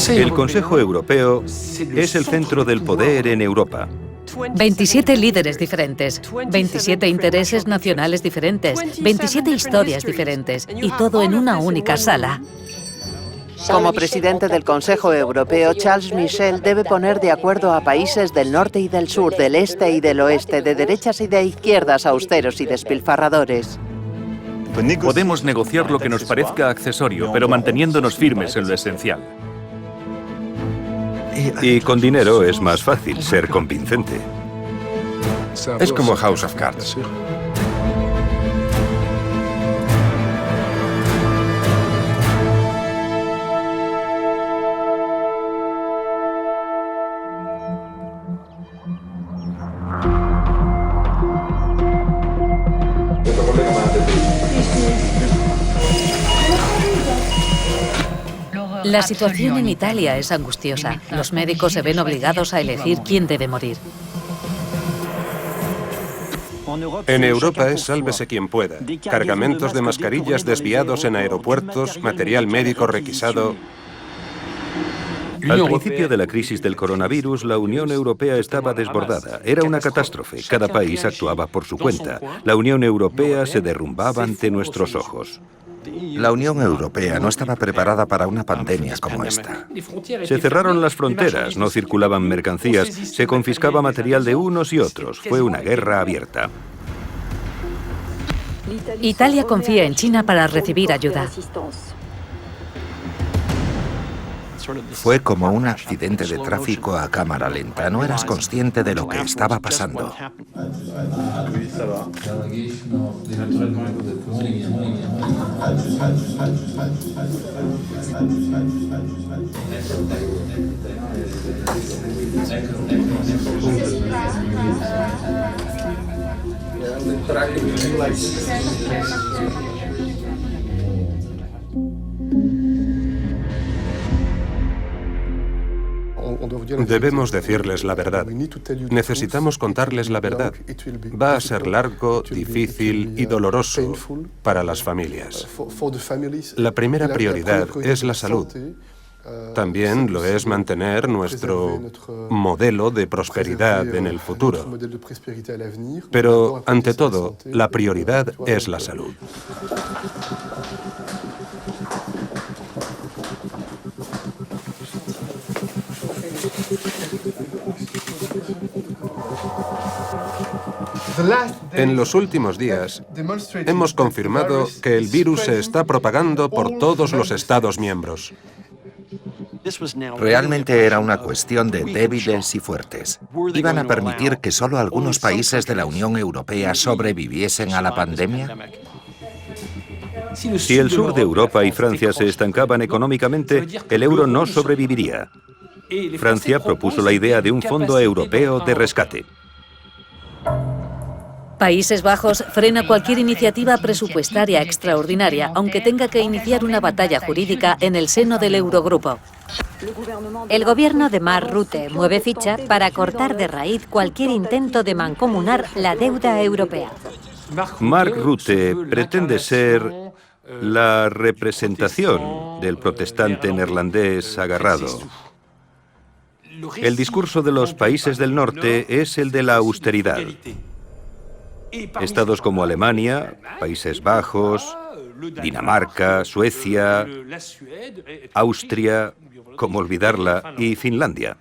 El Consejo Europeo es el centro del poder en Europa. 27 líderes diferentes, 27 intereses nacionales diferentes, 27 historias diferentes, y todo en una única sala. Como presidente del Consejo Europeo, Charles Michel debe poner de acuerdo a países del norte y del sur, del este y del oeste, de derechas y de izquierdas, austeros y despilfarradores. Podemos negociar lo que nos parezca accesorio, pero manteniéndonos firmes en lo esencial. Y con dinero es más fácil ser convincente. Es como House of Cards. La situación en Italia es angustiosa. Los médicos se ven obligados a elegir quién debe morir. En Europa es sálvese quien pueda. Cargamentos de mascarillas desviados en aeropuertos, material médico requisado. Al principio de la crisis del coronavirus, la Unión Europea estaba desbordada. Era una catástrofe. Cada país actuaba por su cuenta. La Unión Europea se derrumbaba ante nuestros ojos. La Unión Europea no estaba preparada para una pandemia como esta. Se cerraron las fronteras, no circulaban mercancías, se confiscaba material de unos y otros. Fue una guerra abierta. Italia confía en China para recibir ayuda. Fue como un accidente de tráfico a cámara lenta. No eras consciente de lo que estaba pasando. Debemos decirles la verdad. Necesitamos contarles la verdad. Va a ser largo, difícil y doloroso para las familias. La primera prioridad es la salud. También lo es mantener nuestro modelo de prosperidad en el futuro. Pero, ante todo, la prioridad es la salud. En los últimos días, hemos confirmado que el virus se está propagando por todos los Estados miembros. Realmente era una cuestión de débiles y fuertes. ¿Iban a permitir que solo algunos países de la Unión Europea sobreviviesen a la pandemia? Si el sur de Europa y Francia se estancaban económicamente, el euro no sobreviviría. Francia propuso la idea de un fondo europeo de rescate. Países Bajos frena cualquier iniciativa presupuestaria extraordinaria, aunque tenga que iniciar una batalla jurídica en el seno del Eurogrupo. El gobierno de Mark Rutte mueve ficha para cortar de raíz cualquier intento de mancomunar la deuda europea. Mark Rutte pretende ser la representación del protestante neerlandés agarrado. El discurso de los países del norte es el de la austeridad. Estados como Alemania, Países Bajos, Dinamarca, Suecia, Austria, ¿cómo olvidarla?, y Finlandia.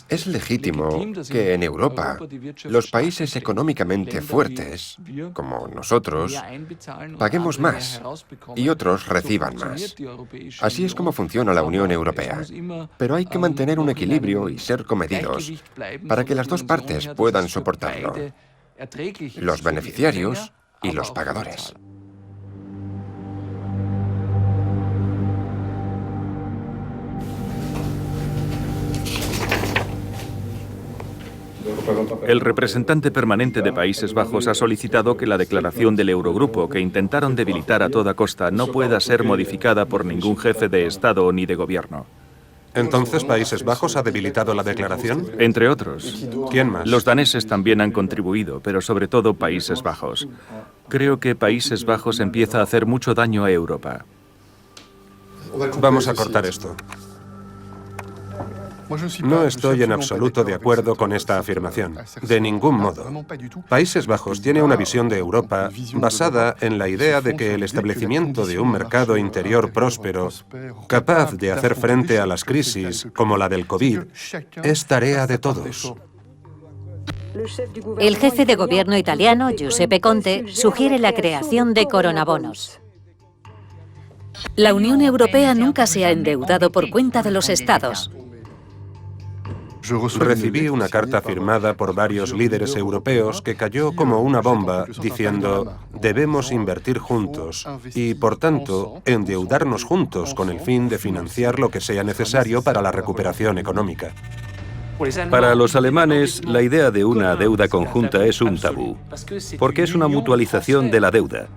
Es legítimo que en Europa los países económicamente fuertes, como nosotros, paguemos más y otros reciban más. Así es como funciona la Unión Europea. Pero hay que mantener un equilibrio y ser comedidos para que las dos partes puedan soportarlo. Los beneficiarios y los pagadores. El representante permanente de Países Bajos ha solicitado que la declaración del Eurogrupo, que intentaron debilitar a toda costa, no pueda ser modificada por ningún jefe de Estado ni de gobierno. ¿Entonces Países Bajos ha debilitado la declaración? Entre otros. ¿Quién más? Los daneses también han contribuido, pero sobre todo Países Bajos. Creo que Países Bajos empieza a hacer mucho daño a Europa. Vamos a cortar esto. No estoy en absoluto de acuerdo con esta afirmación. De ningún modo. Países Bajos tiene una visión de Europa basada en la idea de que el establecimiento de un mercado interior próspero, capaz de hacer frente a las crisis como la del COVID, es tarea de todos. El jefe de gobierno italiano, Giuseppe Conte, sugiere la creación de coronabonos. La Unión Europea nunca se ha endeudado por cuenta de los estados. Recibí una carta firmada por varios líderes europeos que cayó como una bomba diciendo: debemos invertir juntos y, por tanto, endeudarnos juntos con el fin de financiar lo que sea necesario para la recuperación económica. Para los alemanes, la idea de una deuda conjunta es un tabú, porque es una mutualización de la deuda.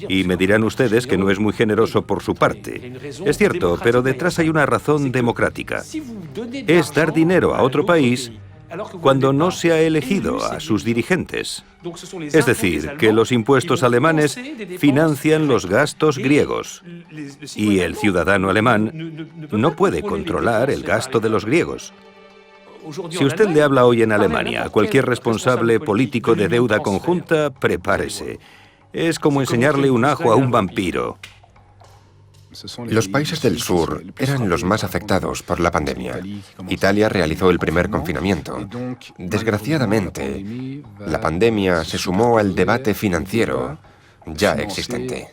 Y me dirán ustedes que no es muy generoso por su parte. Es cierto, pero detrás hay una razón democrática. Es dar dinero a otro país cuando no se ha elegido a sus dirigentes. Es decir, que los impuestos alemanes financian los gastos griegos. Y el ciudadano alemán no puede controlar el gasto de los griegos. Si usted le habla hoy en Alemania a cualquier responsable político de deuda conjunta, prepárese. Es como enseñarle un ajo a un vampiro. Los países del sur eran los más afectados por la pandemia. Italia realizó el primer confinamiento. Desgraciadamente, la pandemia se sumó al debate financiero ya existente.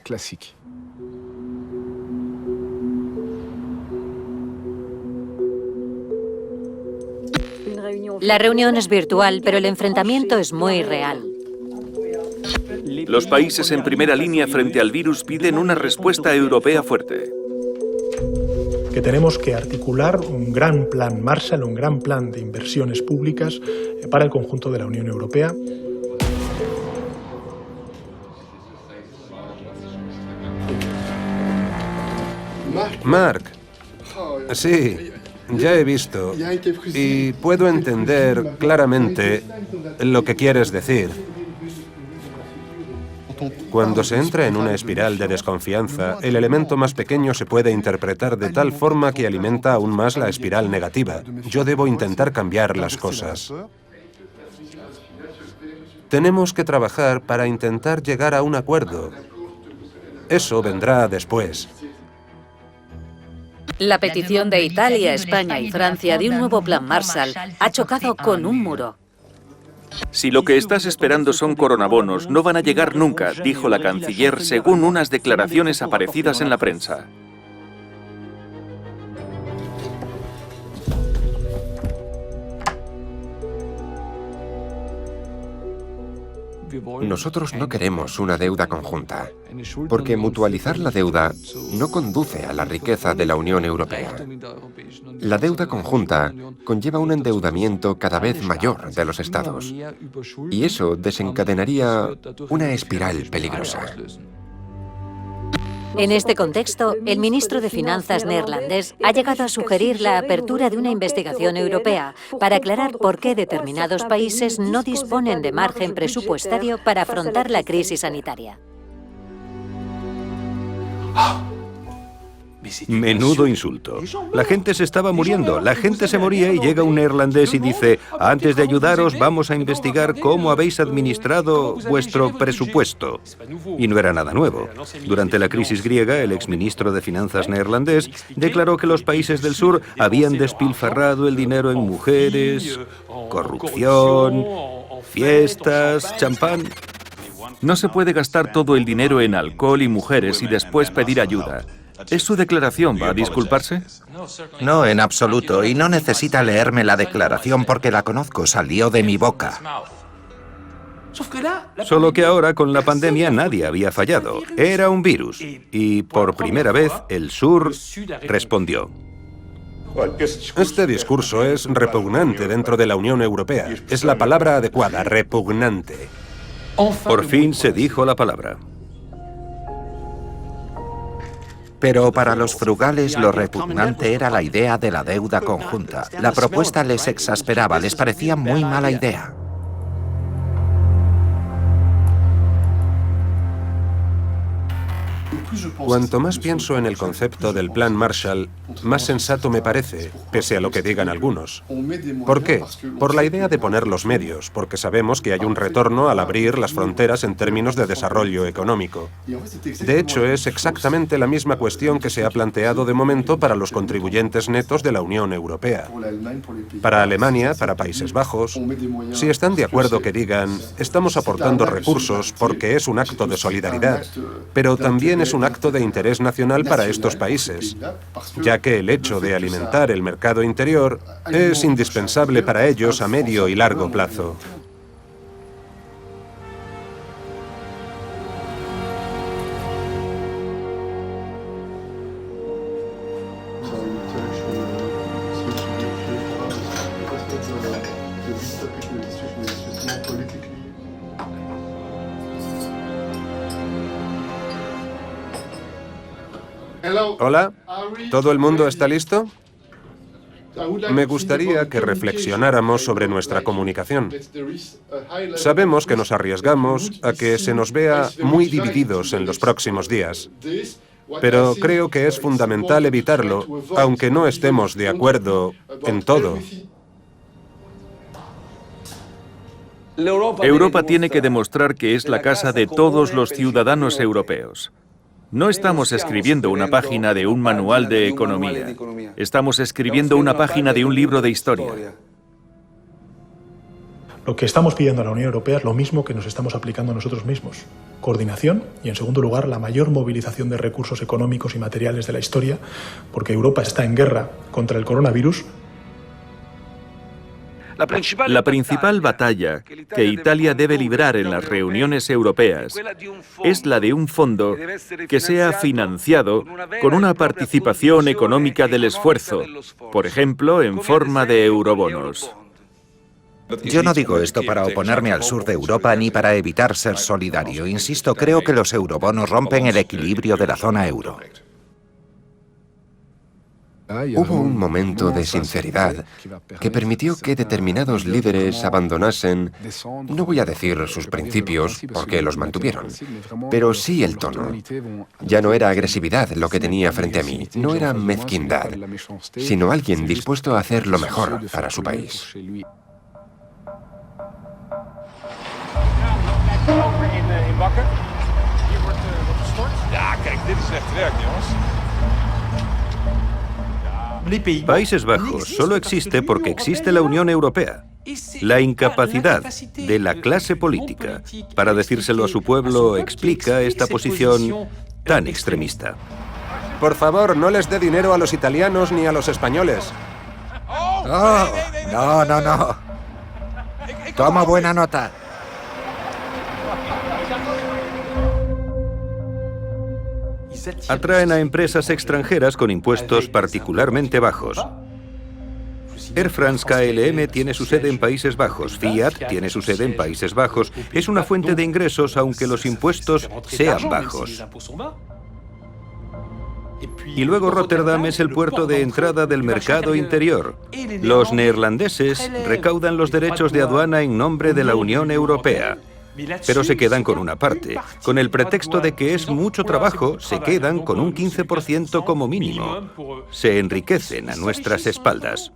La reunión es virtual, pero el enfrentamiento es muy real. Los países en primera línea frente al virus piden una respuesta europea fuerte. Que tenemos que articular un gran plan Marshall, un gran plan de inversiones públicas para el conjunto de la Unión Europea. Mark, sí, ya he visto y puedo entender claramente lo que quieres decir. Cuando se entra en una espiral de desconfianza, el elemento más pequeño se puede interpretar de tal forma que alimenta aún más la espiral negativa. Yo debo intentar cambiar las cosas. Tenemos que trabajar para intentar llegar a un acuerdo. Eso vendrá después. La petición de Italia, España y Francia de un nuevo plan Marshall ha chocado con un muro. Si lo que estás esperando son coronabonos, no van a llegar nunca, dijo la canciller según unas declaraciones aparecidas en la prensa. Nosotros no queremos una deuda conjunta, porque mutualizar la deuda no conduce a la riqueza de la Unión Europea. La deuda conjunta conlleva un endeudamiento cada vez mayor de los Estados, y eso desencadenaría una espiral peligrosa. En este contexto, el ministro de Finanzas neerlandés ha llegado a sugerir la apertura de una investigación europea para aclarar por qué determinados países no disponen de margen presupuestario para afrontar la crisis sanitaria. Menudo insulto. La gente se estaba muriendo, la gente se moría y llega un neerlandés y dice: antes de ayudaros vamos a investigar cómo habéis administrado vuestro presupuesto. Y no era nada nuevo. Durante la crisis griega, el exministro de Finanzas neerlandés declaró que los países del sur habían despilfarrado el dinero en mujeres, corrupción, fiestas, champán. No se puede gastar todo el dinero en alcohol y mujeres y después pedir ayuda. ¿Es su declaración? ¿Va a disculparse? No, en absoluto. Y no necesita leerme la declaración porque la conozco. Salió de mi boca. Solo que ahora, con la pandemia, nadie había fallado. Era un virus. Y por primera vez, el sur respondió. Este discurso es repugnante dentro de la Unión Europea. Es la palabra adecuada, repugnante. Por fin se dijo la palabra. Pero para los frugales lo repugnante era la idea de la deuda conjunta. La propuesta les exasperaba, les parecía muy mala idea. Cuanto más pienso en el concepto del Plan Marshall, más sensato me parece, pese a lo que digan algunos. ¿Por qué? Por la idea de poner los medios, porque sabemos que hay un retorno al abrir las fronteras en términos de desarrollo económico. De hecho, es exactamente la misma cuestión que se ha planteado de momento para los contribuyentes netos de la Unión Europea. Para Alemania, para Países Bajos, si están de acuerdo que digan, estamos aportando recursos porque es un acto de solidaridad, pero también es un acto de interés nacional para estos países, ya que el hecho de alimentar el mercado interior es indispensable para ellos a medio y largo plazo. Hola, ¿todo el mundo está listo? Me gustaría que reflexionáramos sobre nuestra comunicación. Sabemos que nos arriesgamos a que se nos vea muy divididos en los próximos días, pero creo que es fundamental evitarlo, aunque no estemos de acuerdo en todo. Europa tiene que demostrar que es la casa de todos los ciudadanos europeos. No estamos escribiendo una página de un manual de economía. Estamos escribiendo una página de un libro de historia. Lo que estamos pidiendo a la Unión Europea es lo mismo que nos estamos aplicando a nosotros mismos. Coordinación y, en segundo lugar, la mayor movilización de recursos económicos y materiales de la historia, porque Europa está en guerra contra el coronavirus. La principal batalla que Italia debe librar en las reuniones europeas es la de un fondo que sea financiado con una participación económica del esfuerzo, por ejemplo, en forma de eurobonos. Yo no digo esto para oponerme al sur de Europa ni para evitar ser solidario. Insisto, creo que los eurobonos rompen el equilibrio de la zona euro. Hubo un momento de sinceridad que permitió que determinados líderes abandonasen, no voy a decir sus principios, porque los mantuvieron, pero sí el tono. Ya no era agresividad lo que tenía frente a mí, no era mezquindad, sino alguien dispuesto a hacer lo mejor para su país. Países Bajos solo existe porque existe la Unión Europea. La incapacidad de la clase política para decírselo a su pueblo explica esta posición tan extremista. Por favor, no les dé dinero a los italianos ni a los españoles. Oh, no. Toma buena nota. Atraen a empresas extranjeras con impuestos particularmente bajos. Air France KLM tiene su sede en Países Bajos, Fiat tiene su sede en Países Bajos. Es una fuente de ingresos aunque los impuestos sean bajos. Y luego Rotterdam es el puerto de entrada del mercado interior. Los neerlandeses recaudan los derechos de aduana en nombre de la Unión Europea. Pero se quedan con una parte. Con el pretexto de que es mucho trabajo, se quedan con un 15% como mínimo. Se enriquecen a nuestras espaldas.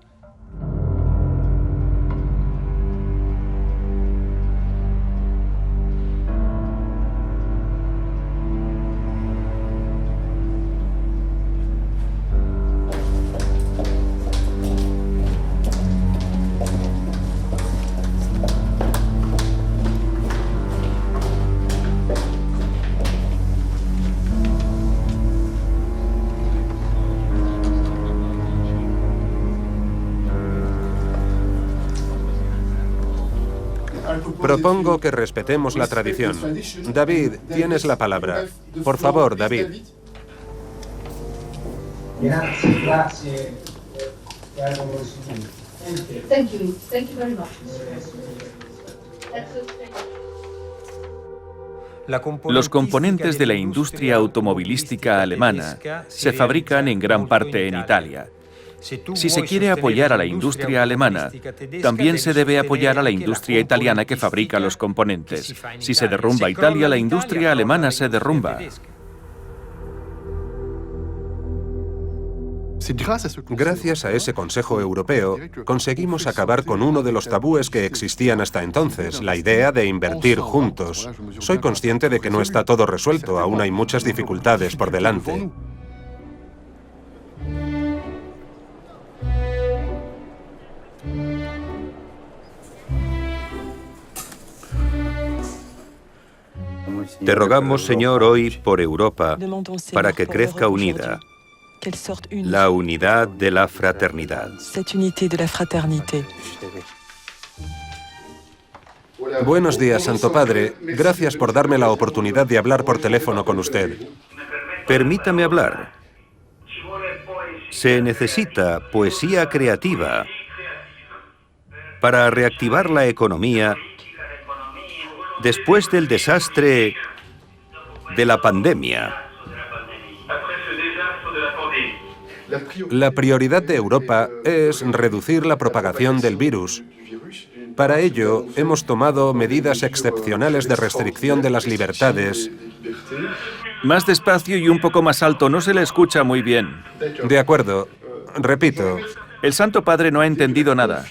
Propongo que respetemos la tradición. David, tienes la palabra. Por favor, David. Los componentes de la industria automovilística alemana se fabrican en gran parte en Italia. Si se quiere apoyar a la industria alemana, también se debe apoyar a la industria italiana que fabrica los componentes. Si se derrumba Italia, la industria alemana se derrumba. Gracias a ese Consejo Europeo, conseguimos acabar con uno de los tabúes que existían hasta entonces, la idea de invertir juntos. Soy consciente de que no está todo resuelto, aún hay muchas dificultades por delante. Te rogamos, Señor, hoy por Europa, para que crezca unida, la unidad de la fraternidad. Buenos días, Santo Padre. Gracias por darme la oportunidad de hablar por teléfono con usted. Permítame hablar. Se necesita poesía creativa para reactivar la economía después del desastre de la pandemia. La prioridad de Europa es reducir la propagación del virus. Para ello, hemos tomado medidas excepcionales de restricción de las libertades. Más despacio y un poco más alto, no se le escucha muy bien. De acuerdo. Repito. El Santo Padre no ha entendido nada.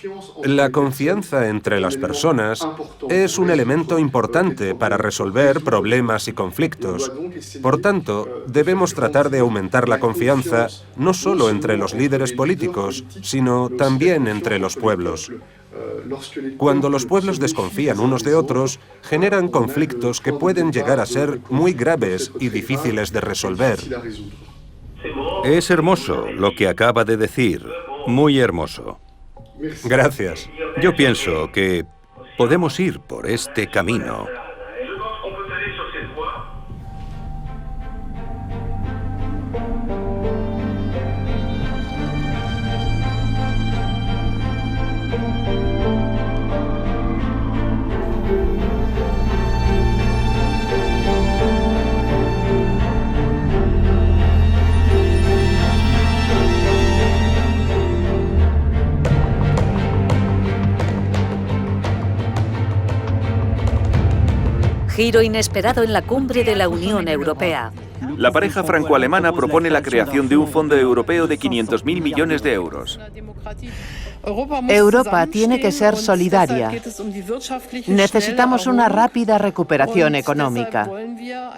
La confianza entre las personas es un elemento importante para resolver problemas y conflictos. Por tanto, debemos tratar de aumentar la confianza no solo entre los líderes políticos, sino también entre los pueblos. Cuando los pueblos desconfían unos de otros, generan conflictos que pueden llegar a ser muy graves y difíciles de resolver. Es hermoso lo que acaba de decir. Muy hermoso. Gracias. Yo pienso que podemos ir por este camino. Giro inesperado en la cumbre de la Unión Europea. La pareja franco-alemana propone la creación de un fondo europeo de 500.000 millones de euros. Europa tiene que ser solidaria. Necesitamos una rápida recuperación económica.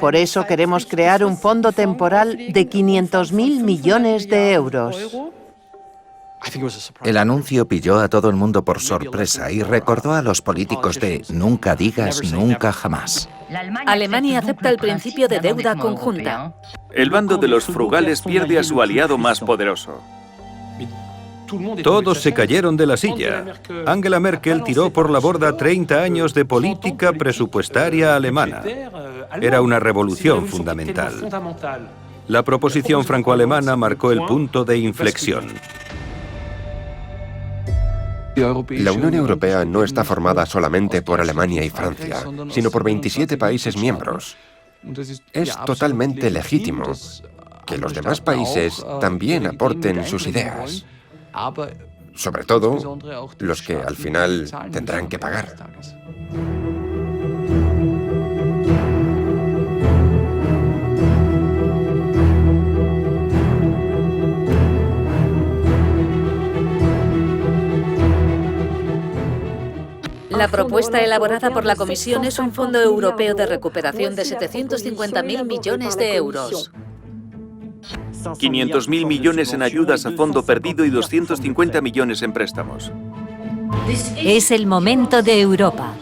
Por eso queremos crear un fondo temporal de 500.000 millones de euros. El anuncio pilló a todo el mundo por sorpresa y recordó a los políticos de nunca digas nunca jamás. Alemania acepta el principio de deuda conjunta. El bando de los frugales pierde a su aliado más poderoso. Todos se cayeron de la silla. Angela Merkel tiró por la borda 30 años de política presupuestaria alemana. Era una revolución fundamental. La proposición franco-alemana marcó el punto de inflexión. La Unión Europea no está formada solamente por Alemania y Francia, sino por 27 países miembros. Es totalmente legítimo que los demás países también aporten sus ideas, sobre todo los que al final tendrán que pagar. La propuesta elaborada por la Comisión es un fondo europeo de recuperación de 750.000 millones de euros. 500.000 millones en ayudas a fondo perdido y 250 millones en préstamos. Es el momento de Europa.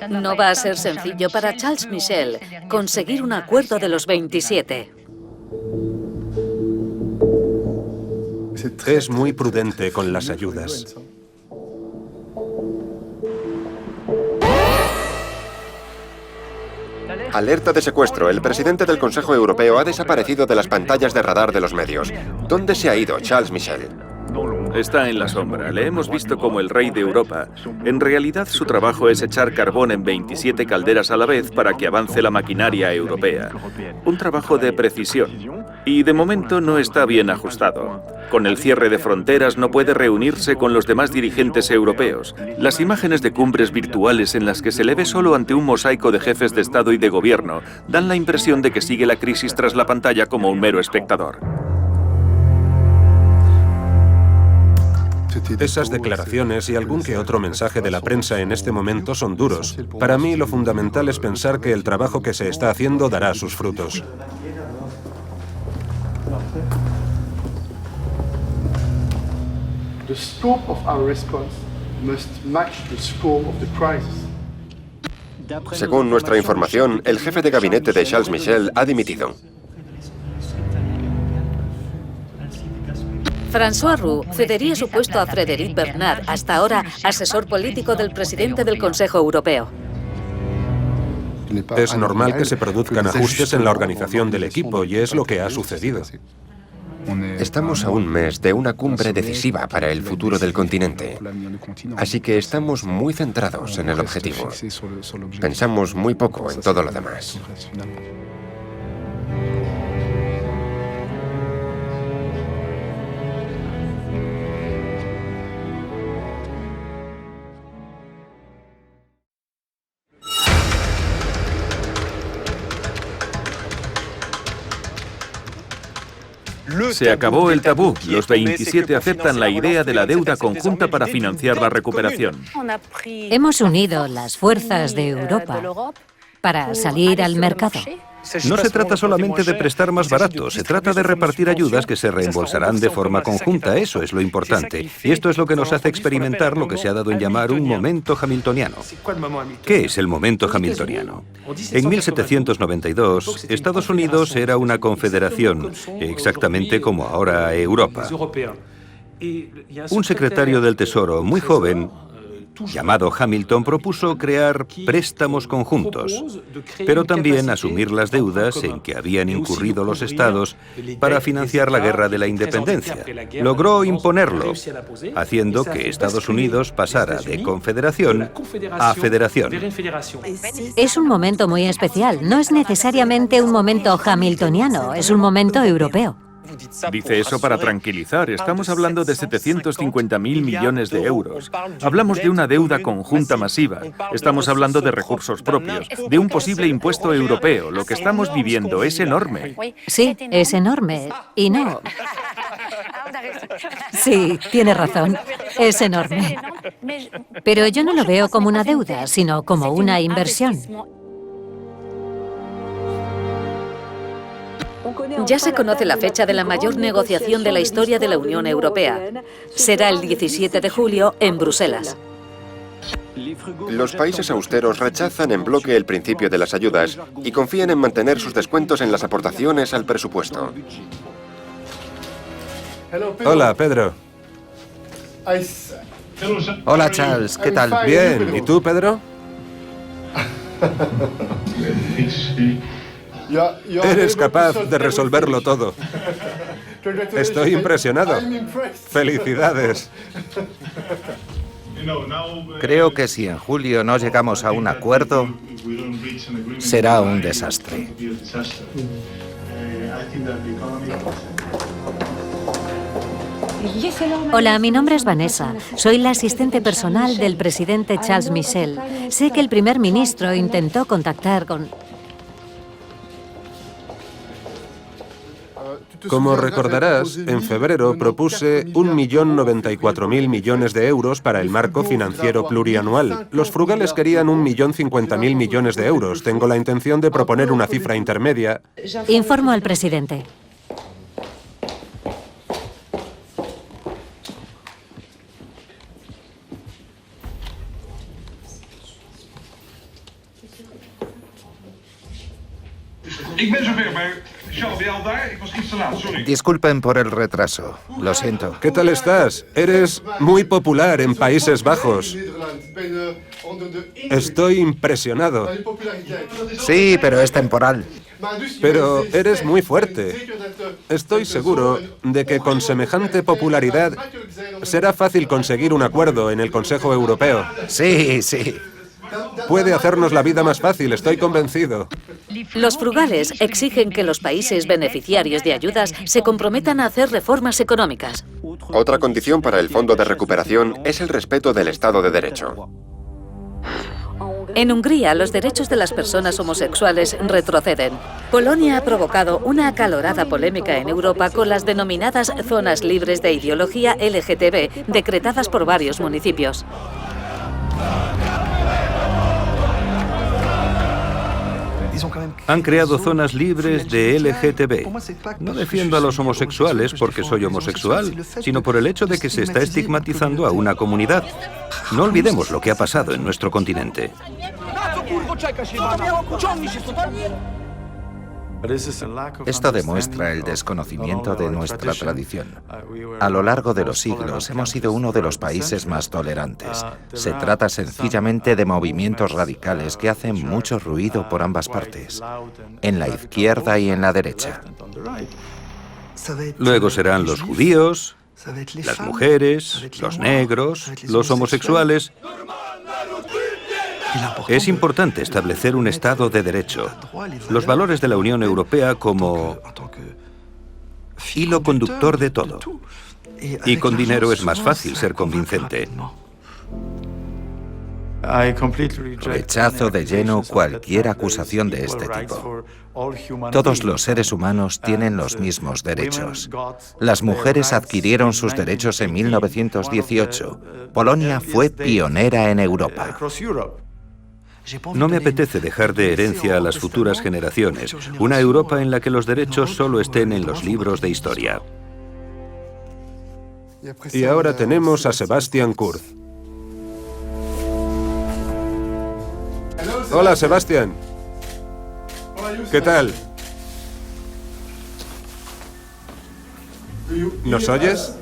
No va a ser sencillo para Charles Michel conseguir un acuerdo de los 27. Es muy prudente con las ayudas. Alerta de secuestro. El presidente del Consejo Europeo ha desaparecido de las pantallas de radar de los medios. ¿Dónde se ha ido Charles Michel? Está en la sombra. Le hemos visto como el rey de Europa. En realidad, su trabajo es echar carbón en 27 calderas a la vez para que avance la maquinaria europea. Un trabajo de precisión. Y de momento no está bien ajustado. Con el cierre de fronteras no puede reunirse con los demás dirigentes europeos. Las imágenes de cumbres virtuales en las que se le ve solo ante un mosaico de jefes de Estado y de gobierno dan la impresión de que sigue la crisis tras la pantalla como un mero espectador. Esas declaraciones y algún que otro mensaje de la prensa en este momento son duros. Para mí lo fundamental es pensar que el trabajo que se está haciendo dará sus frutos. The scope of our response must match the scope of the crisis. Según nuestra información, el jefe de gabinete de Charles Michel ha dimitido. François Roux cedería su puesto a Frédéric Bernard, hasta ahora asesor político del presidente del Consejo Europeo. Es normal que se produzcan ajustes en la organización del equipo y es lo que ha sucedido. Estamos a un mes de una cumbre decisiva para el futuro del continente, así que estamos muy centrados en el objetivo. Pensamos muy poco en todo lo demás. Se acabó el tabú. Los 27 aceptan la idea de la deuda conjunta para financiar la recuperación. Hemos unido las fuerzas de Europa para salir al mercado. No se trata solamente de prestar más barato, se trata de repartir ayudas que se reembolsarán de forma conjunta. Eso es lo importante. Y esto es lo que nos hace experimentar lo que se ha dado en llamar un momento hamiltoniano. ¿Qué es el momento hamiltoniano? En 1792, Estados Unidos era una confederación, exactamente como ahora Europa. Un secretario del Tesoro muy joven, llamado Hamilton, propuso crear préstamos conjuntos, pero también asumir las deudas en que habían incurrido los estados para financiar la guerra de la independencia. Logró imponerlo, haciendo que Estados Unidos pasara de confederación a federación. Es un momento muy especial. No es necesariamente un momento hamiltoniano, es un momento europeo. Dice eso para tranquilizar. Estamos hablando de 750.000 millones de euros. Hablamos de una deuda conjunta masiva. Estamos hablando de recursos propios, de un posible impuesto europeo. Lo que estamos viviendo es enorme. Sí, es enorme. Y no. Sí, tiene razón. Es enorme. Pero yo no lo veo como una deuda, sino como una inversión. Ya se conoce la fecha de la mayor negociación de la historia de la Unión Europea. Será el 17 de julio en Bruselas. Los países austeros rechazan en bloque el principio de las ayudas y confían en mantener sus descuentos en las aportaciones al presupuesto. Hola, Pedro. Hola, Charles, ¿qué tal? Bien, ¿y tú, Pedro? Eres capaz de resolverlo todo. Estoy impresionado. Felicidades. Creo que si en julio no llegamos a un acuerdo, será un desastre. Hola, mi nombre es Vanessa. Soy la asistente personal del presidente Charles Michel. Sé que el primer ministro intentó contactar con... Como recordarás, en febrero propuse 1.094.000 millones de euros para el marco financiero plurianual. Los frugales querían 1.050.000 millones de euros. Tengo la intención de proponer una cifra intermedia. Informo al presidente. Disculpen por el retraso. Lo siento. ¿Qué tal estás? Eres muy popular en Países Bajos. Estoy impresionado. Sí, pero es temporal. Pero eres muy fuerte. Estoy seguro de que con semejante popularidad será fácil conseguir un acuerdo en el Consejo Europeo. Sí, sí. Puede hacernos la vida más fácil, estoy convencido. Los frugales exigen que los países beneficiarios de ayudas se comprometan a hacer reformas económicas. Otra condición para el Fondo de Recuperación es el respeto del Estado de Derecho. En Hungría, los derechos de las personas homosexuales retroceden. Polonia ha provocado una acalorada polémica en Europa con las denominadas zonas libres de ideología LGTB, decretadas por varios municipios. Han creado zonas libres de LGTB. No defiendo a los homosexuales porque soy homosexual, sino por el hecho de que se está estigmatizando a una comunidad. No olvidemos lo que ha pasado en nuestro continente. Esto demuestra el desconocimiento de nuestra tradición. A lo largo de los siglos hemos sido uno de los países más tolerantes. Se trata sencillamente de movimientos radicales que hacen mucho ruido por ambas partes, en la izquierda y en la derecha. Luego serán los judíos, las mujeres, los negros, los homosexuales. Es importante establecer un Estado de Derecho, los valores de la Unión Europea como hilo conductor de todo. Y con dinero es más fácil ser convincente. Rechazo de lleno cualquier acusación de este tipo. Todos los seres humanos tienen los mismos derechos. Las mujeres adquirieron sus derechos en 1918. Polonia fue pionera en Europa. No me apetece dejar de herencia a las futuras generaciones una Europa en la que los derechos solo estén en los libros de historia. Y ahora tenemos a Sebastian Kurz. Hola, Sebastian. ¿Qué tal? ¿Nos oyes?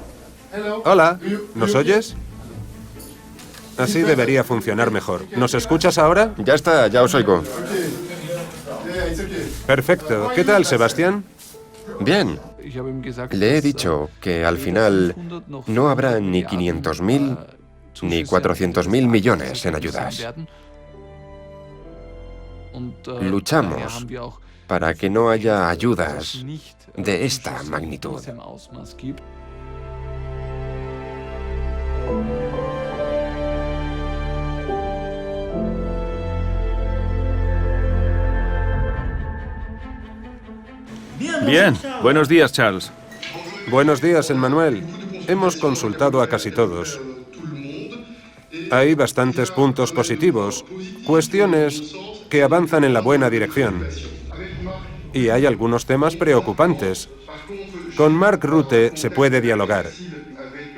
Hola, ¿nos oyes? Así debería funcionar mejor. ¿Nos escuchas ahora? Ya está, ya os oigo. Perfecto. ¿Qué tal, Sebastián? Bien. Le he dicho que al final no habrá ni 500.000 ni 400.000 millones en ayudas. Luchamos para que no haya ayudas de esta magnitud. Bien, buenos días, Charles. Buenos días, Emmanuel. Hemos consultado a casi todos. Hay bastantes puntos positivos, cuestiones que avanzan en la buena dirección. Y hay algunos temas preocupantes. Con Mark Rutte se puede dialogar.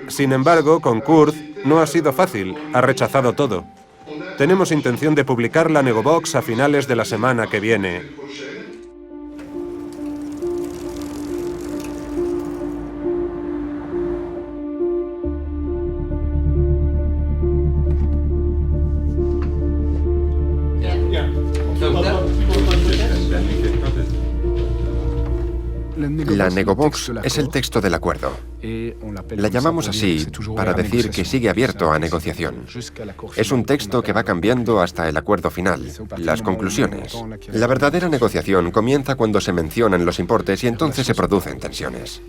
Sin embargo, con Kurz no ha sido fácil, ha rechazado todo. Tenemos intención de publicar la Negobox a finales de la semana que viene. La Negobox es el texto del acuerdo. La llamamos así para decir que sigue abierto a negociación. Es un texto que va cambiando hasta el acuerdo final, las conclusiones. La verdadera negociación comienza cuando se mencionan los importes y entonces se producen tensiones.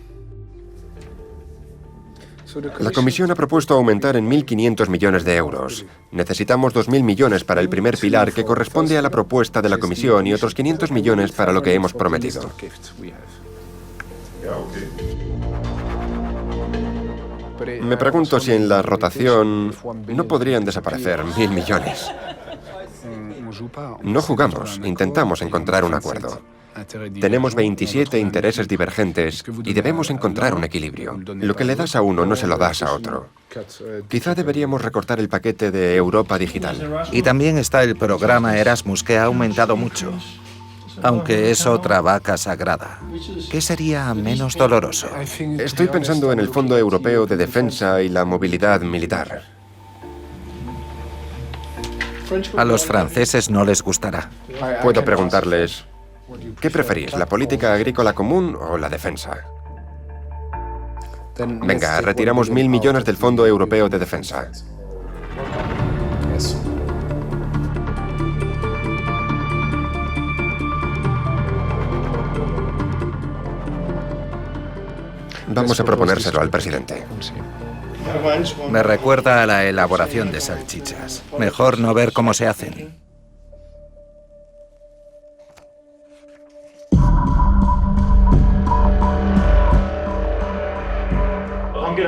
La Comisión ha propuesto aumentar en 1.500 millones de euros. Necesitamos 2.000 millones para el primer pilar, que corresponde a la propuesta de la Comisión, y otros 500 millones para lo que hemos prometido. Me pregunto si en la rotación no podrían desaparecer 1.000 millones. No jugamos, intentamos encontrar un acuerdo. Tenemos 27 intereses divergentes y debemos encontrar un equilibrio. Lo que le das a uno no se lo das a otro. Quizá deberíamos recortar el paquete de Europa Digital. Y también está el programa Erasmus, que ha aumentado mucho. Aunque es otra vaca sagrada. ¿Qué sería menos doloroso? Estoy pensando en el Fondo Europeo de Defensa y la movilidad militar. A los franceses no les gustará. Puedo preguntarles, ¿qué preferís, la política agrícola común o la defensa? Venga, retiramos 1.000 millones del Fondo Europeo de Defensa. Vamos a proponérselo al presidente. Me recuerda a la elaboración de salchichas. Mejor no ver cómo se hacen.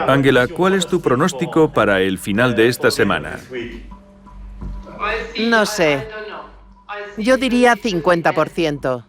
Angela, ¿cuál es tu pronóstico para el final de esta semana? No sé. Yo diría 50%.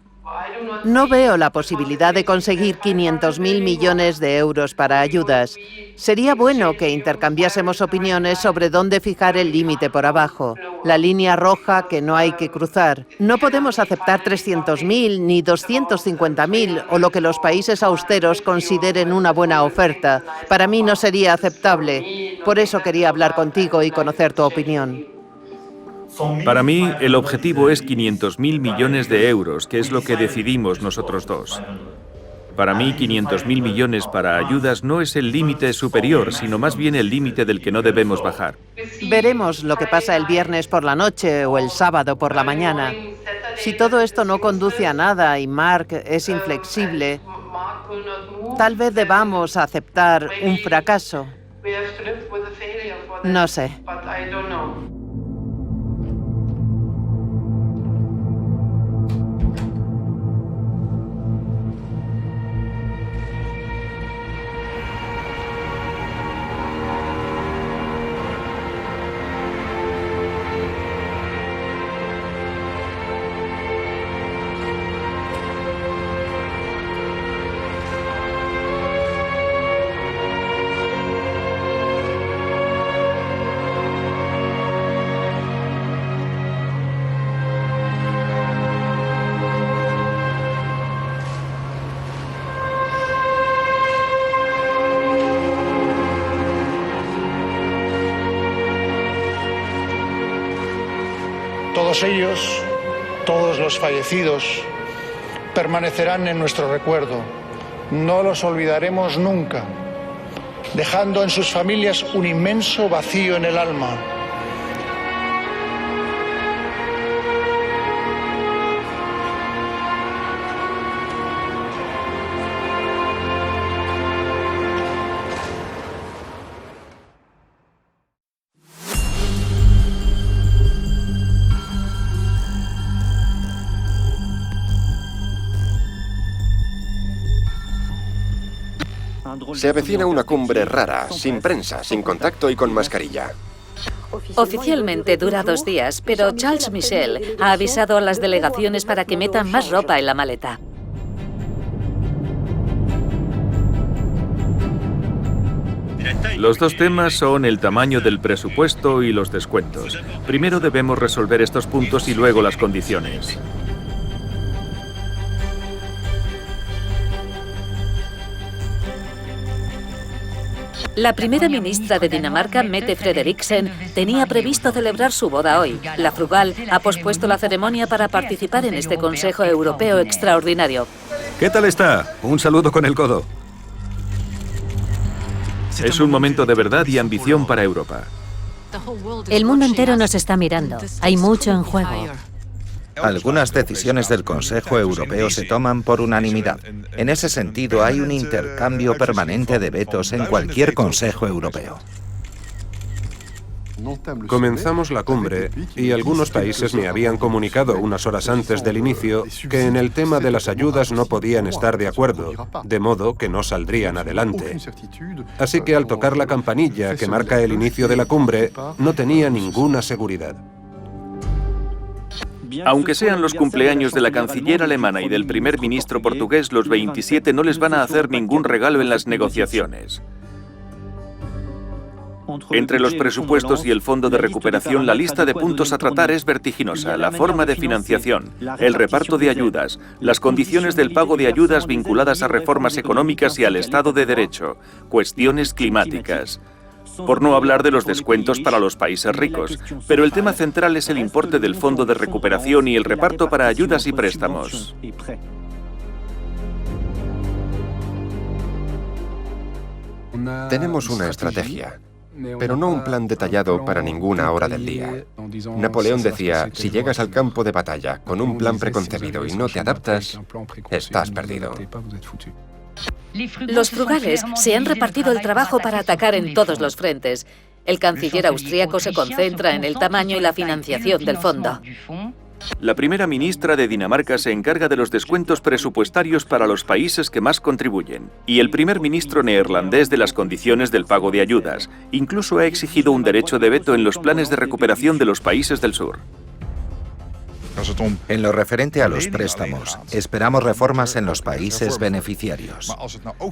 No veo la posibilidad de conseguir 500.000 millones de euros para ayudas. Sería bueno que intercambiásemos opiniones sobre dónde fijar el límite por abajo, la línea roja que no hay que cruzar. No podemos aceptar 300.000 ni 250.000 o lo que los países austeros consideren una buena oferta. Para mí no sería aceptable. Por eso quería hablar contigo y conocer tu opinión. Para mí, el objetivo es 500.000 millones de euros, que es lo que decidimos nosotros dos. Para mí, 500.000 millones para ayudas no es el límite superior, sino más bien el límite del que no debemos bajar. Veremos lo que pasa el viernes por la noche o el sábado por la mañana. Si todo esto no conduce a nada y Mark es inflexible, tal vez debamos aceptar un fracaso. No sé. Todos ellos, todos los fallecidos, permanecerán en nuestro recuerdo. No los olvidaremos nunca, dejando en sus familias un inmenso vacío en el alma. Se avecina una cumbre rara, sin prensa, sin contacto y con mascarilla. Oficialmente dura 2 días, pero Charles Michel ha avisado a las delegaciones para que metan más ropa en la maleta. Los dos temas son el tamaño del presupuesto y los descuentos. Primero debemos resolver estos puntos y luego las condiciones. La primera ministra de Dinamarca, Mette Frederiksen, tenía previsto celebrar su boda hoy. La frugal ha pospuesto la ceremonia para participar en este Consejo Europeo extraordinario. ¿Qué tal está? Un saludo con el codo. Es un momento de verdad y ambición para Europa. El mundo entero nos está mirando. Hay mucho en juego. Algunas decisiones del Consejo Europeo se toman por unanimidad. En ese sentido, hay un intercambio permanente de vetos en cualquier Consejo Europeo. Comenzamos la cumbre y algunos países me habían comunicado unas horas antes del inicio que en el tema de las ayudas no podían estar de acuerdo, de modo que no saldrían adelante. Así que al tocar la campanilla que marca el inicio de la cumbre, no tenía ninguna seguridad. Aunque sean los cumpleaños de la canciller alemana y del primer ministro portugués, los 27 no les van a hacer ningún regalo en las negociaciones. Entre los presupuestos y el fondo de recuperación, la lista de puntos a tratar es vertiginosa. La forma de financiación, el reparto de ayudas, las condiciones del pago de ayudas vinculadas a reformas económicas y al Estado de Derecho, cuestiones climáticas. Por no hablar de los descuentos para los países ricos. Pero el tema central es el importe del fondo de recuperación y el reparto para ayudas y préstamos. Tenemos una estrategia, pero no un plan detallado para ninguna hora del día. Napoleón decía, si llegas al campo de batalla con un plan preconcebido y no te adaptas, estás perdido. Los frugales se han repartido el trabajo para atacar en todos los frentes. El canciller austríaco se concentra en el tamaño y la financiación del fondo. La primera ministra de Dinamarca se encarga de los descuentos presupuestarios para los países que más contribuyen. Y el primer ministro neerlandés de las condiciones del pago de ayudas. Incluso ha exigido un derecho de veto en los planes de recuperación de los países del sur. En lo referente a los préstamos, esperamos reformas en los países beneficiarios.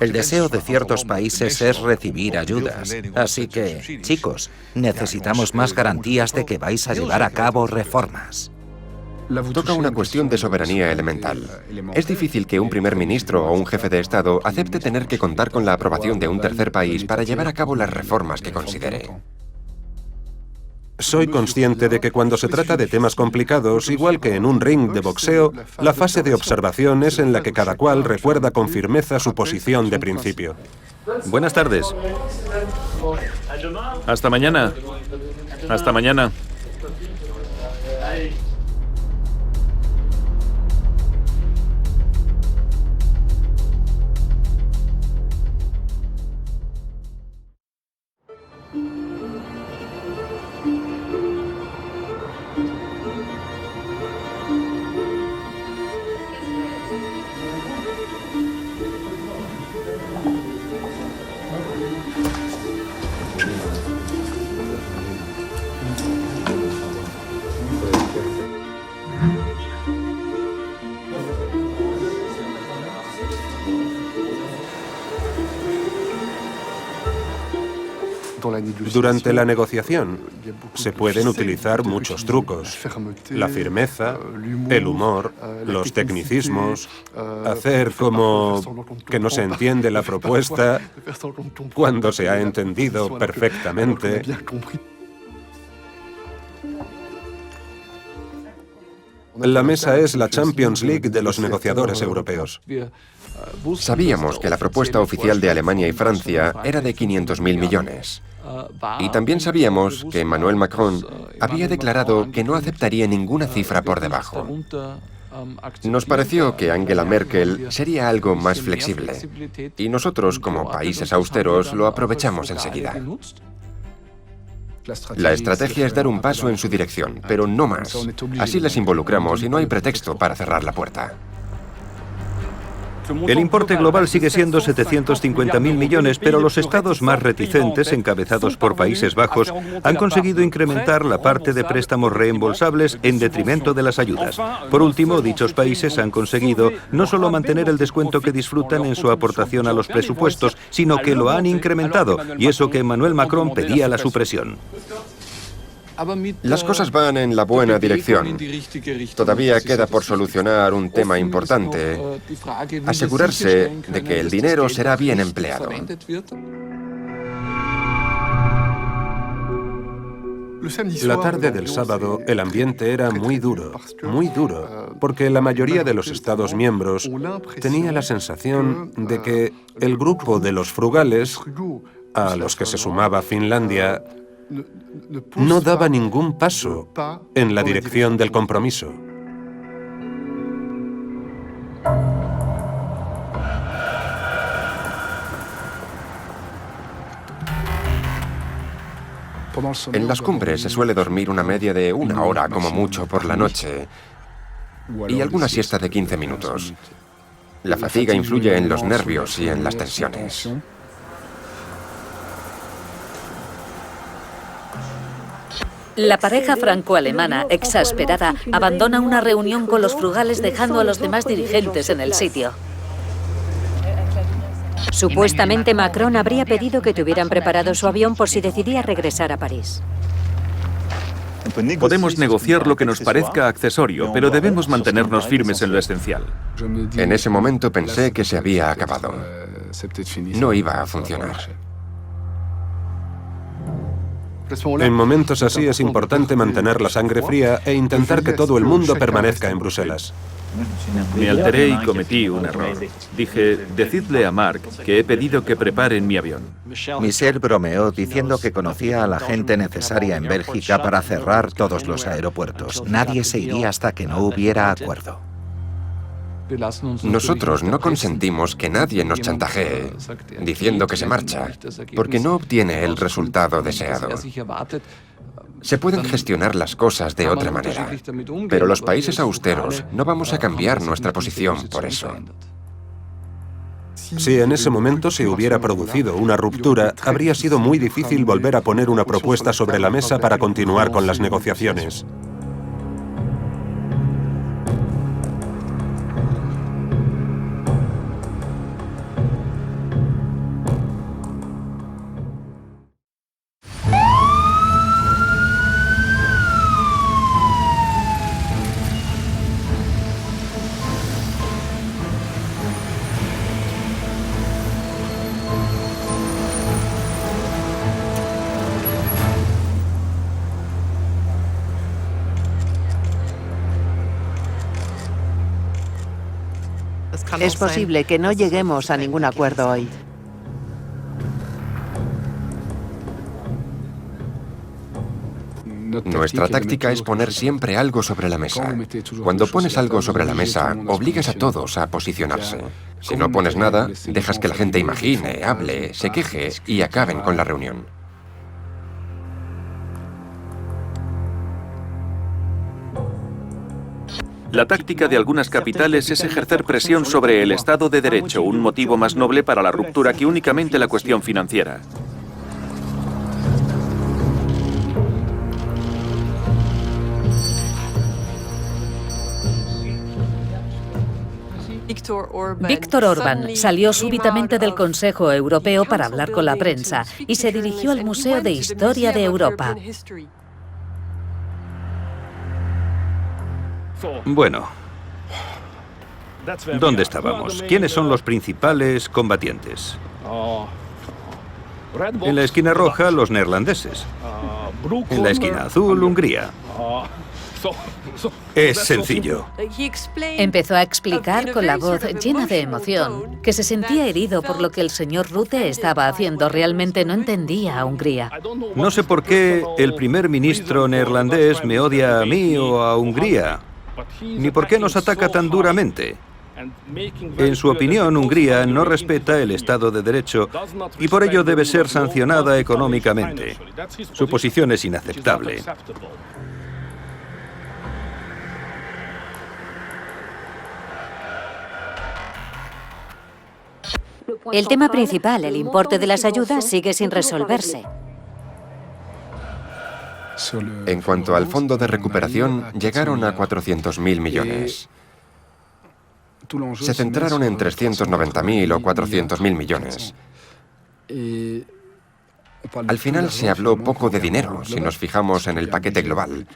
El deseo de ciertos países es recibir ayudas. Así que, chicos, necesitamos más garantías de que vais a llevar a cabo reformas. Toca una cuestión de soberanía elemental. Es difícil que un primer ministro o un jefe de Estado acepte tener que contar con la aprobación de un tercer país para llevar a cabo las reformas que considere. Soy consciente de que cuando se trata de temas complicados, igual que en un ring de boxeo, la fase de observación es en la que cada cual recuerda con firmeza su posición de principio. Buenas tardes. Hasta mañana. Hasta mañana. Durante la negociación se pueden utilizar muchos trucos. La firmeza, el humor, los tecnicismos, hacer como que no se entiende la propuesta cuando se ha entendido perfectamente. La mesa es la Champions League de los negociadores europeos. Sabíamos que la propuesta oficial de Alemania y Francia era de 500.000 millones. Y también sabíamos que Emmanuel Macron había declarado que no aceptaría ninguna cifra por debajo. Nos pareció que Angela Merkel sería algo más flexible. Y nosotros, como países austeros, lo aprovechamos enseguida. La estrategia es dar un paso en su dirección, pero no más. Así les involucramos y no hay pretexto para cerrar la puerta. El importe global sigue siendo 750.000 millones, pero los estados más reticentes, encabezados por Países Bajos, han conseguido incrementar la parte de préstamos reembolsables en detrimento de las ayudas. Por último, dichos países han conseguido no solo mantener el descuento que disfrutan en su aportación a los presupuestos, sino que lo han incrementado, y eso que Emmanuel Macron pedía la supresión. Las cosas van en la buena dirección. Todavía queda por solucionar un tema importante: asegurarse de que el dinero será bien empleado. La tarde del sábado, el ambiente era muy duro, porque la mayoría de los Estados miembros tenía la sensación de que el grupo de los frugales, a los que se sumaba Finlandia, no daba ningún paso en la dirección del compromiso. En las cumbres se suele dormir una media de 1 hora como mucho por la noche y alguna siesta de 15 minutos. La fatiga influye en los nervios y en las tensiones. La pareja franco-alemana, exasperada, abandona una reunión con los frugales dejando a los demás dirigentes en el sitio. Supuestamente Macron habría pedido que tuvieran preparado su avión por si decidía regresar a París. Podemos negociar lo que nos parezca accesorio, pero debemos mantenernos firmes en lo esencial. En ese momento pensé que se había acabado. No iba a funcionar. En momentos así es importante mantener la sangre fría e intentar que todo el mundo permanezca en Bruselas. Me alteré y cometí un error. Dije, decidle a Marc que he pedido que preparen mi avión. Michel bromeó diciendo que conocía a la gente necesaria en Bélgica para cerrar todos los aeropuertos. Nadie se iría hasta que no hubiera acuerdo. Nosotros no consentimos que nadie nos chantajee diciendo que se marcha, porque no obtiene el resultado deseado. Se pueden gestionar las cosas de otra manera, pero los países austeros no vamos a cambiar nuestra posición por eso. Si en ese momento se hubiera producido una ruptura, habría sido muy difícil volver a poner una propuesta sobre la mesa para continuar con las negociaciones. Es posible que no lleguemos a ningún acuerdo hoy. Nuestra táctica es poner siempre algo sobre la mesa. Cuando pones algo sobre la mesa, obligas a todos a posicionarse. Si no pones nada, dejas que la gente imagine, hable, se queje y acaben con la reunión. La táctica de algunas capitales es ejercer presión sobre el Estado de Derecho, un motivo más noble para la ruptura que únicamente la cuestión financiera. Viktor Orbán salió súbitamente del Consejo Europeo para hablar con la prensa y se dirigió al Museo de Historia de Europa. Bueno, ¿dónde estábamos? ¿Quiénes son los principales combatientes? En la esquina roja, los neerlandeses. En la esquina azul, Hungría. Es sencillo. Empezó a explicar con la voz llena de emoción que se sentía herido por lo que el señor Rutte estaba haciendo. Realmente no entendía a Hungría. No sé por qué el primer ministro neerlandés me odia a mí o a Hungría, ni por qué nos ataca tan duramente. En su opinión, Hungría no respeta el Estado de Derecho y por ello debe ser sancionada económicamente. Su posición es inaceptable. El tema principal, el importe de las ayudas, sigue sin resolverse. En cuanto al fondo de recuperación, llegaron a 400.000 millones. Se centraron en 390.000 o 400.000 millones. Al final se habló poco de dinero, si nos fijamos en el paquete global,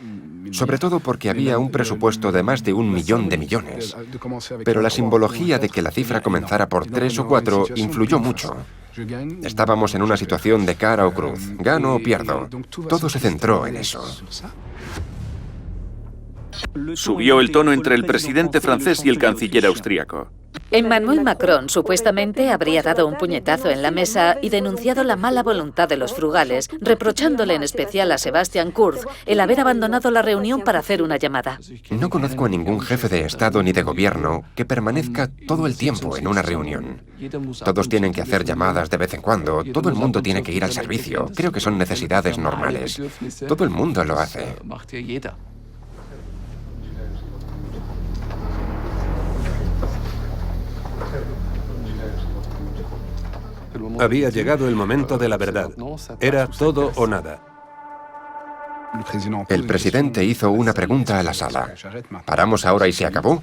sobre todo porque había un presupuesto de más de 1 millón de millones. Pero la simbología de que la cifra comenzara por 3 o 4 influyó mucho. Estábamos en una situación de cara o cruz, gano o pierdo. Todo se centró en eso. Subió el tono entre el presidente francés y el canciller austríaco. Emmanuel Macron supuestamente habría dado un puñetazo en la mesa y denunciado la mala voluntad de los frugales, reprochándole en especial a Sebastian Kurz el haber abandonado la reunión para hacer una llamada. No conozco a ningún jefe de Estado ni de gobierno que permanezca todo el tiempo en una reunión. Todos tienen que hacer llamadas de vez en cuando, todo el mundo tiene que ir al servicio. Creo que son necesidades normales. Todo el mundo lo hace. Había llegado el momento de la verdad. Era todo o nada. El presidente hizo una pregunta a la sala. ¿Paramos ahora y se acabó?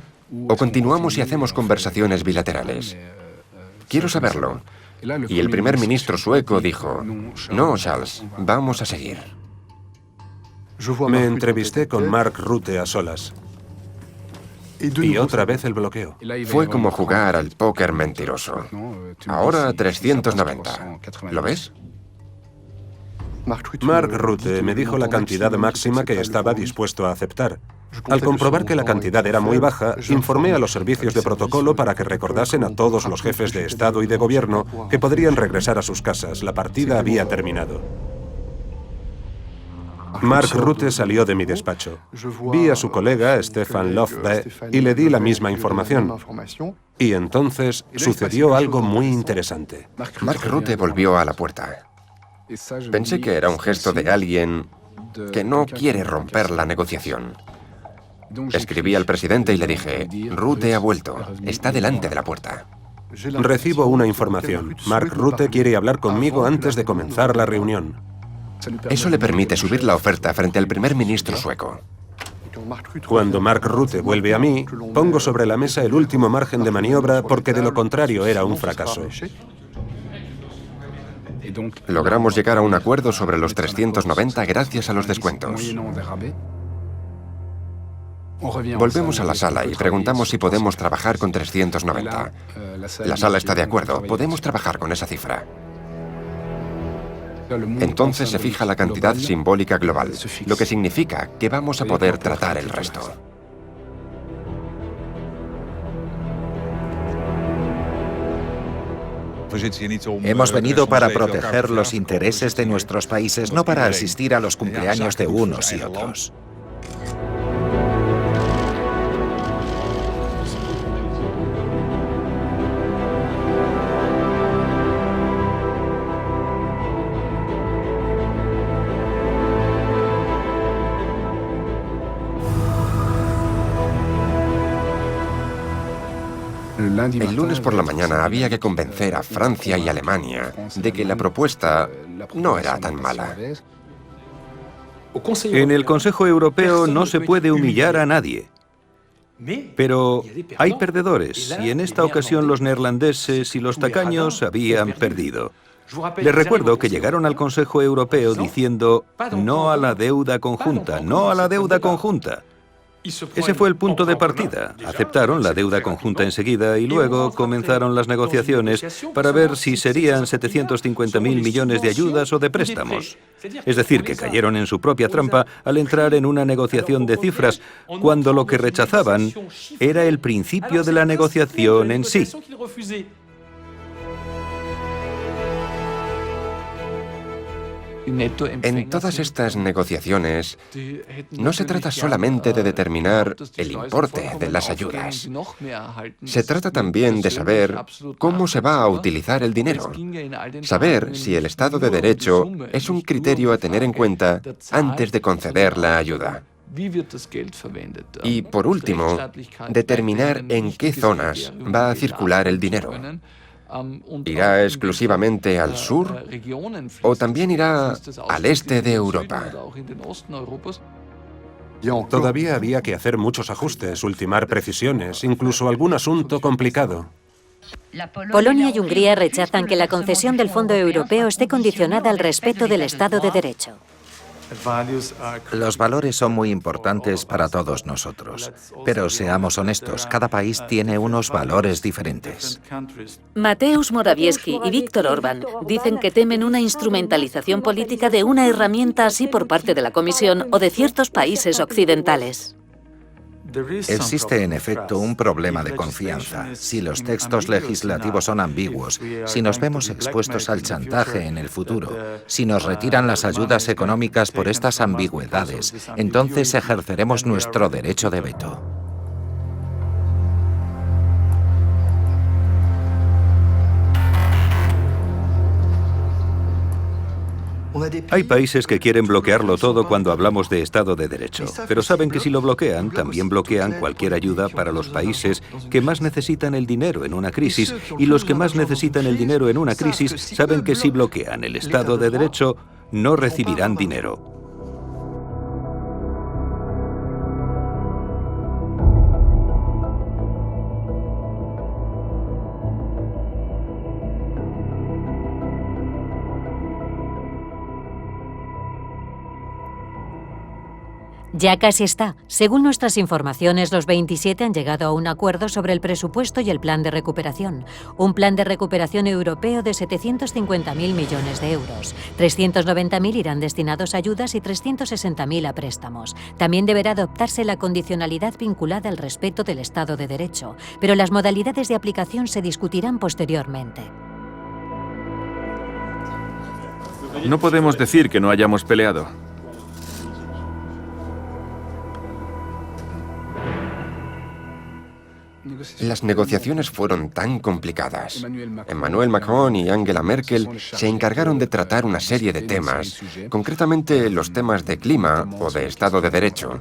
¿O continuamos y hacemos conversaciones bilaterales? Quiero saberlo. Y el primer ministro sueco dijo, no, Charles, vamos a seguir. Me entrevisté con Mark Rutte a solas. Y otra vez el bloqueo. Fue como jugar al póker mentiroso. Ahora 390. ¿Lo ves? Mark Rutte me dijo la cantidad máxima que estaba dispuesto a aceptar. Al comprobar que la cantidad era muy baja, informé a los servicios de protocolo para que recordasen a todos los jefes de Estado y de Gobierno que podrían regresar a sus casas. La partida había terminado. Mark Rutte salió de mi despacho. Vi a su colega, Stefan Löfve, y le di la misma información. Y entonces sucedió algo muy interesante. Mark Rutte volvió a la puerta. Pensé que era un gesto de alguien que no quiere romper la negociación. Escribí al presidente y le dije, Rutte ha vuelto, está delante de la puerta. Recibo una información. Mark Rutte quiere hablar conmigo antes de comenzar la reunión. Eso le permite subir la oferta frente al primer ministro sueco. Cuando Mark Rutte vuelve a mí, pongo sobre la mesa el último margen de maniobra porque de lo contrario era un fracaso. Logramos llegar a un acuerdo sobre los 390 gracias a los descuentos. Volvemos a la sala y preguntamos si podemos trabajar con 390. La sala está de acuerdo, podemos trabajar con esa cifra. Entonces se fija la cantidad simbólica global, lo que significa que vamos a poder tratar el resto. Hemos venido para proteger los intereses de nuestros países, no para asistir a los cumpleaños de unos y otros. El lunes por la mañana había que convencer a Francia y Alemania de que la propuesta no era tan mala. En el Consejo Europeo no se puede humillar a nadie. Pero hay perdedores, y en esta ocasión los neerlandeses y los tacaños habían perdido. Les recuerdo que llegaron al Consejo Europeo diciendo no a la deuda conjunta, no a la deuda conjunta. Ese fue el punto de partida. Aceptaron la deuda conjunta enseguida y luego comenzaron las negociaciones para ver si serían 750.000 millones de ayudas o de préstamos. Es decir, que cayeron en su propia trampa al entrar en una negociación de cifras, cuando lo que rechazaban era el principio de la negociación en sí. En todas estas negociaciones, no se trata solamente de determinar el importe de las ayudas. Se trata también de saber cómo se va a utilizar el dinero. Saber si el Estado de Derecho es un criterio a tener en cuenta antes de conceder la ayuda. Y, por último, determinar en qué zonas va a circular el dinero. ¿Irá exclusivamente al sur o también irá al este de Europa? Todavía había que hacer muchos ajustes, ultimar precisiones, incluso algún asunto complicado. Polonia y Hungría rechazan que la concesión del Fondo Europeo esté condicionada al respeto del Estado de Derecho. Los valores son muy importantes para todos nosotros, pero seamos honestos, cada país tiene unos valores diferentes. Mateusz Morawiecki y Viktor Orbán dicen que temen una instrumentalización política de una herramienta así por parte de la Comisión o de ciertos países occidentales. Existe, en efecto, un problema de confianza. Si los textos legislativos son ambiguos, si nos vemos expuestos al chantaje en el futuro, si nos retiran las ayudas económicas por estas ambigüedades, entonces ejerceremos nuestro derecho de veto. Hay países que quieren bloquearlo todo cuando hablamos de Estado de Derecho, pero saben que si lo bloquean, también bloquean cualquier ayuda para los países que más necesitan el dinero en una crisis, y los que más necesitan el dinero en una crisis saben que si bloquean el Estado de Derecho, no recibirán dinero. Ya casi está. Según nuestras informaciones, los 27 han llegado a un acuerdo sobre el presupuesto y el plan de recuperación. Un plan de recuperación europeo de 750.000 millones de euros. 390.000 irán destinados a ayudas y 360.000 a préstamos. También deberá adoptarse la condicionalidad vinculada al respeto del Estado de Derecho, pero las modalidades de aplicación se discutirán posteriormente. No podemos decir que no hayamos peleado. Las negociaciones fueron tan complicadas. Emmanuel Macron y Angela Merkel se encargaron de tratar una serie de temas, concretamente los temas de clima o de Estado de Derecho.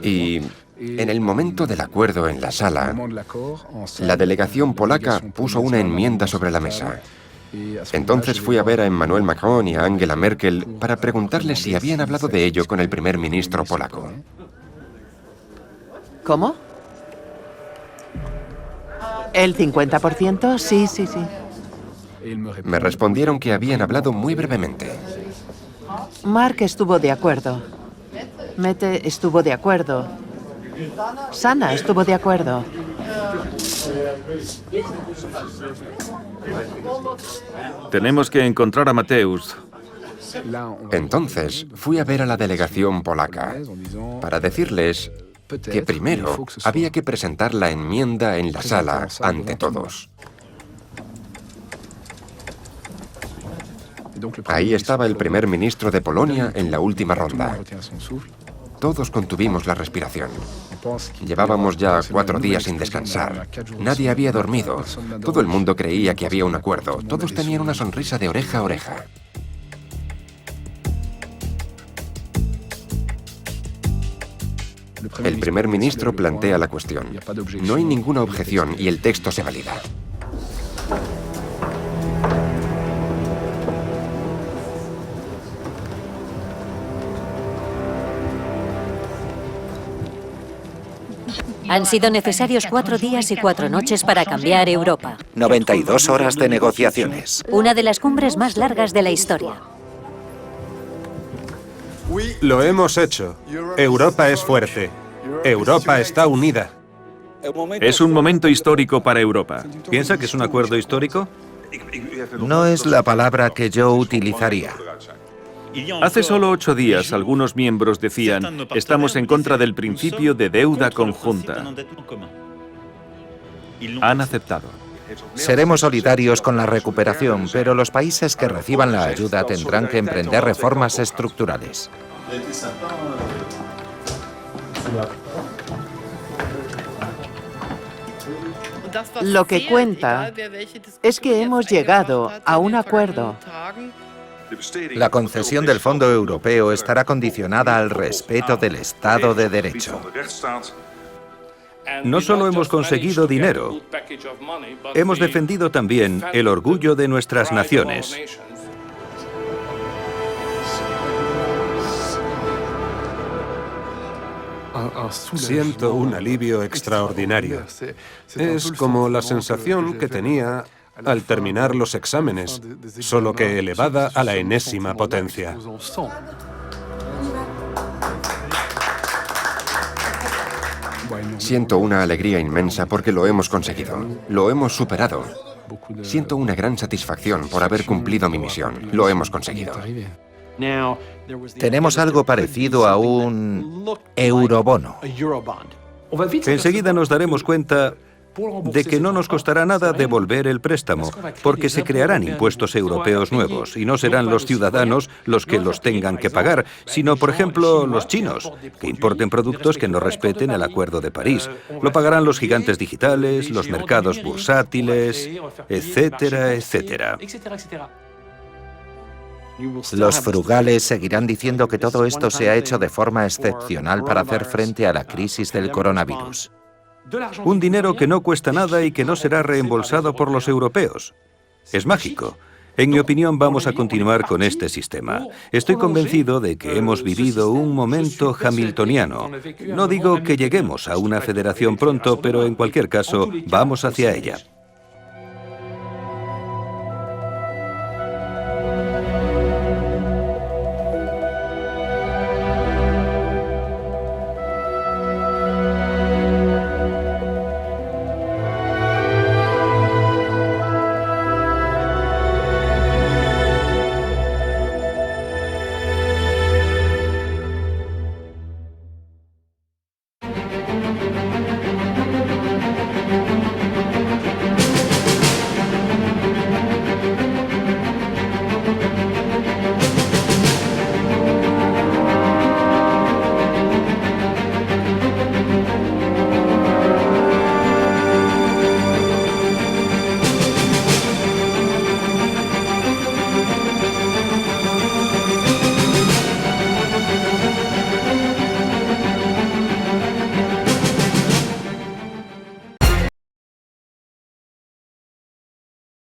Y en el momento del acuerdo en la sala, la delegación polaca puso una enmienda sobre la mesa. Entonces fui a ver a Emmanuel Macron y a Angela Merkel para preguntarles si habían hablado de ello con el primer ministro polaco. ¿Cómo? ¿El 50%? Sí. Me respondieron que habían hablado muy brevemente. Mark estuvo de acuerdo. Mette estuvo de acuerdo. Sana estuvo de acuerdo. Tenemos que encontrar a Mateusz. Entonces fui a ver a la delegación polaca para decirles que primero había que presentar la enmienda en la sala ante todos. Ahí estaba el primer ministro de Polonia en la última ronda. Todos contuvimos la respiración. Llevábamos ya 4 días sin descansar. Nadie había dormido. Todo el mundo creía que había un acuerdo. Todos tenían una sonrisa de oreja a oreja. El primer ministro plantea la cuestión. No hay ninguna objeción y el texto se valida. Han sido necesarios 4 días y 4 noches para cambiar Europa. 92 horas de negociaciones. Una de las cumbres más largas de la historia. Lo hemos hecho. Europa es fuerte. Europa está unida. Es un momento histórico para Europa. ¿Piensa que es un acuerdo histórico? No es la palabra que yo utilizaría. Hace solo 8 días, algunos miembros decían, estamos en contra del principio de deuda conjunta. Han aceptado. Seremos solidarios con la recuperación, pero los países que reciban la ayuda tendrán que emprender reformas estructurales. Lo que cuenta es que hemos llegado a un acuerdo. La concesión del Fondo Europeo estará condicionada al respeto del Estado de Derecho. No solo hemos conseguido dinero, hemos defendido también el orgullo de nuestras naciones. Siento un alivio extraordinario. Es como la sensación que tenía al terminar los exámenes, solo que elevada a la enésima potencia. Siento una alegría inmensa porque lo hemos conseguido. Lo hemos superado. Siento una gran satisfacción por haber cumplido mi misión. Lo hemos conseguido. Tenemos algo parecido a un eurobono. Enseguida nos daremos cuenta de que no nos costará nada devolver el préstamo, porque se crearán impuestos europeos nuevos y no serán los ciudadanos los que los tengan que pagar, sino, por ejemplo, los chinos, que importen productos que no respeten el Acuerdo de París. Lo pagarán los gigantes digitales, los mercados bursátiles, etcétera, etcétera. Los frugales seguirán diciendo que todo esto se ha hecho de forma excepcional para hacer frente a la crisis del coronavirus. Un dinero que no cuesta nada y que no será reembolsado por los europeos. Es mágico. En mi opinión, vamos a continuar con este sistema. Estoy convencido de que hemos vivido un momento hamiltoniano. No digo que lleguemos a una federación pronto, pero en cualquier caso, vamos hacia ella.